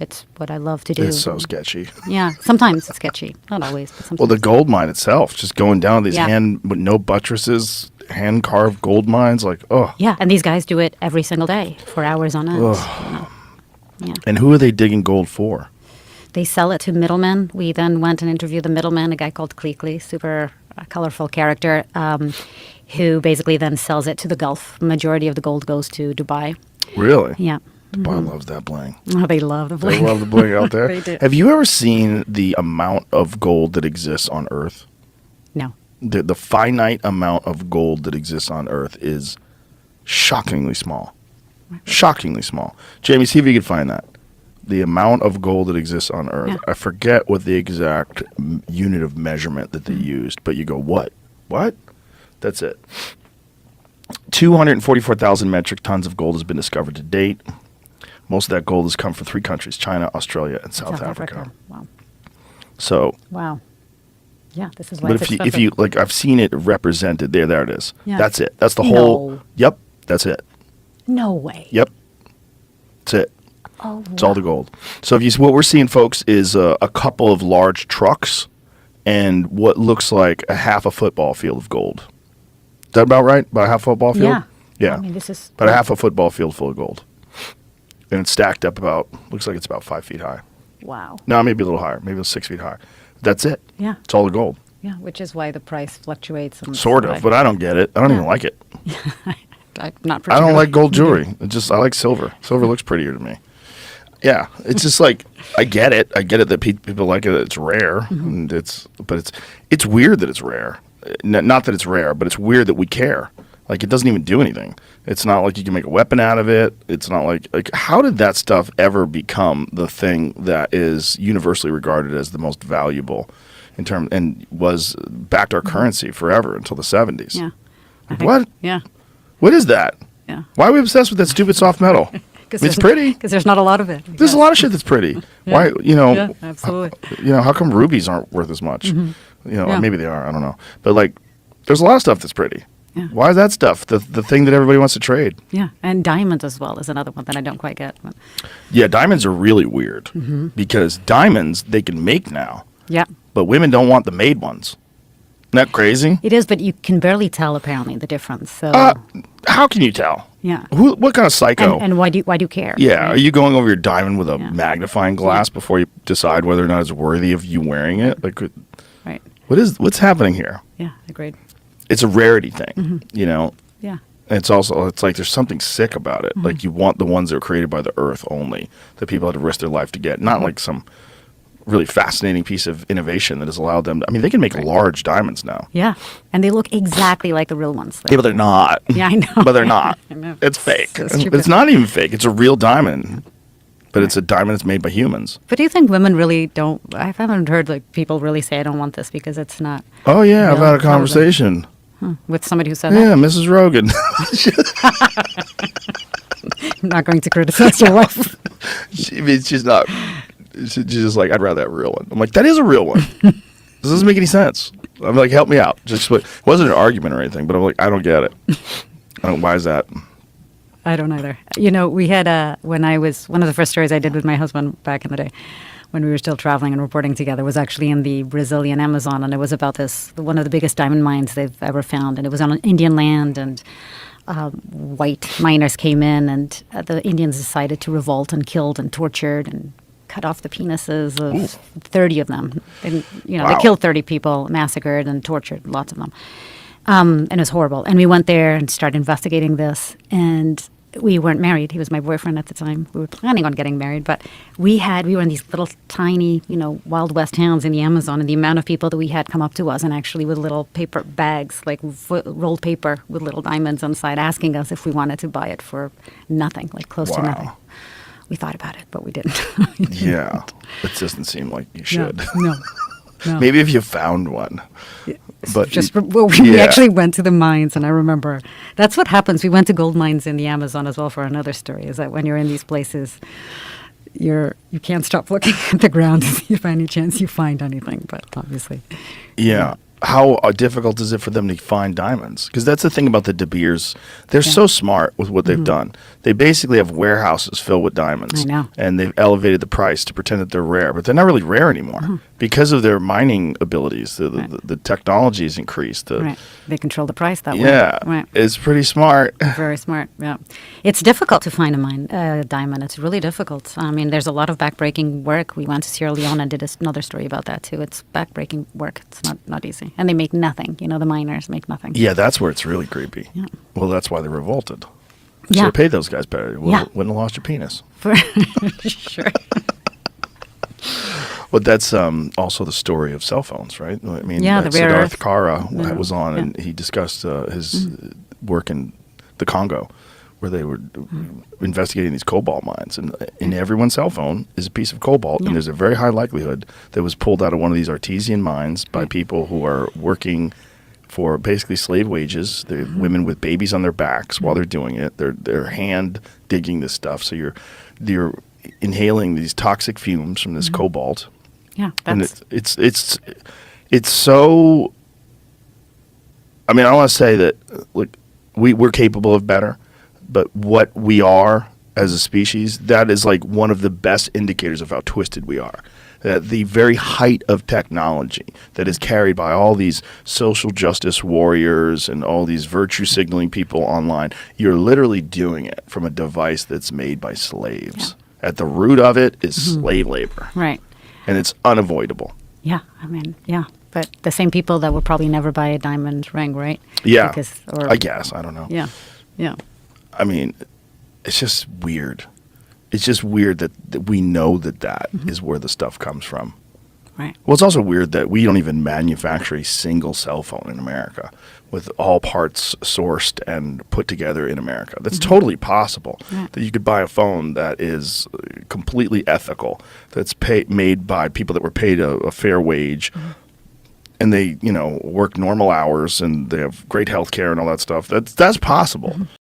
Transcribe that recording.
It's what I love to do. It's so sketchy. Yeah, sometimes it's sketchy. Not always, but sometimes. Well, the gold mine itself, just going down these Yeah. hand with no buttresses, hand carved gold mines, like, oh. Yeah, and these guys do it every single day for hours on end. You know? Yeah. And who are they digging gold for? They sell it to middlemen. We then went and interviewed the middleman, a guy called Cleekly, super colorful character, who basically then sells it to the Gulf. Majority of the gold goes to Dubai. Really? Yeah. Dubai loves that bling. Oh, they love the They bling. love the bling out there. They do. Have you ever seen the amount of gold that exists on Earth? No. The finite amount of gold that exists on Earth is shockingly small. Shockingly small. Jamie, see if you can find that. The amount of gold that exists on Earth. Yeah. I forget what the exact unit of measurement that they used, but you go, what? What? That's it. 244,000 metric tons of gold has been discovered to date. Most of that gold has come from 3 countries, China, Australia, and South Africa. Wow. So, Wow. Yeah, this is why but it's if you like, I've seen it represented. There it is. Yeah. That's it. That's the whole. No. Yep, that's it. No way. Yep, that's it. Oh, It's all the gold. So what we're seeing, folks, is a couple of large trucks and what looks like a half a football field of gold. Is that about right? About a half a football field? Yeah. Yeah. I mean, this is About a half a football field full of gold. And it's stacked up looks like it's about 5 feet high. wow. No, maybe a little higher. Maybe it's 6 feet high. That's it. Yeah. It's all the gold. Yeah, which is why the price fluctuates. And Sort of, but I don't get it. I don't even like it. I'm not I don't particularly- like gold jewelry. I like silver. Silver looks prettier to me. Yeah, it's just like I get it. I get it that people like it. It's rare, and it's weird that it's rare. Not that it's rare, but it's weird that we care. Like it doesn't even do anything. It's not like you can make a weapon out of it. It's not like how did that stuff ever become the thing that is universally regarded as the most valuable in term and was backed our currency forever until the 70s? Yeah. What? Yeah. What is that? Yeah. Why are we obsessed with that stupid soft metal? It's pretty. Because there's not a lot of it. There's a lot of shit that's pretty. Why, Yeah, absolutely. how come rubies aren't worth as much? Yeah. Or maybe they are. I don't know. But like, there's a lot of stuff that's pretty. Yeah. Why is that stuff the thing that everybody wants to trade? Yeah, and diamonds as well is another one that I don't quite get. But Yeah, diamonds are really weird because diamonds they can make now, yeah, but women don't want the made ones. Isn't that crazy? it is, but you can barely tell apparently the difference. So How can you tell? yeah, What kind of psycho? and why do you care? Yeah, right? are you going over your diamond with a Yeah. magnifying glass before you decide whether or not it's worthy of you wearing it? Like, Right. what's happening here? Yeah, agreed. It's a rarity thing, Yeah. It's like there's something sick about it. Like you want the ones that were created by the earth only, that people had to risk their life to get, not like some really fascinating piece of innovation that has allowed them. They can make large diamonds now. Yeah, and they look exactly like the real ones. Yeah, but they're not. Yeah, I know. But they're not. I know. It's fake. So But stupid. it's not even fake. It's a real diamond. But it's a diamond that's made by humans. But do you think women really don't? I haven't heard like people really say I don't want this because it's not Oh, yeah. I've real had a clothing. conversation. With somebody who said Yeah, Mrs. Rogan. that. I'm not going to criticize your wife. She's not. She's just like, I'd rather have a real one. I'm like, that is a real one. This doesn't make any sense. I'm like, help me out. It wasn't an argument or anything, but I'm like, I don't get it. Why is that? I don't either. We had when I was one of the first stories I did with my husband back in the day, when we were still traveling and reporting together, was actually in the Brazilian Amazon, and it was about one of the biggest diamond mines they've ever found, and it was on Indian land, and white miners came in, and the Indians decided to revolt and killed and tortured and cut off the penises of 30 of them. And, Wow. they killed 30 people, massacred and tortured lots of them. And it was horrible. And we went there and started investigating this. And we weren't married. He was my boyfriend at the time. We were planning on getting married. But we were in these little tiny, Wild West towns in the Amazon. And the amount of people that we had come up to us and actually with little paper bags, like rolled paper with little diamonds inside, asking us if we wanted to buy it for nothing, like close to Wow. nothing. We thought about it, but we didn't. Yeah. It doesn't seem like you should. No. Maybe if you found one. But We actually went to the mines, and I remember that's what happens. We went to gold mines in the Amazon as well for another story. Is that when you're in these places, you can't stop looking at the ground to see if by any chance you find anything. But obviously, Yeah. how difficult is it for them to find diamonds? Because that's the thing about the De Beers. They're so smart with what they've done. They basically have warehouses filled with diamonds. I know. And they've elevated the price to pretend that they're rare. But they're not really rare anymore because of their mining abilities. The technology has increased. Right. They control the price that way. Yeah. Right. It's pretty smart. Very smart. Yeah. It's difficult to find a diamond. It's really difficult. I mean, there's a lot of backbreaking work. We went to Sierra Leone and did another story about that too. It's backbreaking work. It's not easy. And they make nothing. You know, the miners make nothing. Yeah, that's where it's really creepy. Yeah. Well, that's why they revolted. Yeah. So pay those guys better. Wouldn't have lost your penis. For sure. But that's also the story of cell phones, right? I mean, Yeah, the rare Siddharth earth. Kara Yeah. was on, and he discussed his work in the Congo, where they were investigating these cobalt mines. And in everyone's cell phone is a piece of cobalt, Yeah. and there's a very high likelihood that was pulled out of one of these artesian mines by Right. people who are working for basically slave wages. They're women with babies on their backs while they're doing it. They're hand digging this stuff. So you're inhaling these toxic fumes from this cobalt. Yeah. And That's it's so. I mean, I want to say that look, we're capable of better, but what we are as a species, that is like one of the best indicators of how twisted we are. At the very height of technology that is carried by all these social justice warriors and all these virtue signaling people online, you're literally doing it from a device that's made by slaves. At the root of it is slave labor, right. and it's unavoidable. Yeah. I mean, yeah. But the same people that would probably never buy a diamond ring, right? Yeah, Or, I guess. I don't know. Yeah. Yeah. I mean, it's just weird. It's just weird that we know that is where the stuff comes from. Right. Well, it's also weird that we don't even manufacture a single cell phone in America with all parts sourced and put together in America. That's totally possible. Yeah. That you could buy a phone that is completely ethical, that's made by people that were paid a fair wage, and they, work normal hours and they have great health care and all that stuff. That's possible.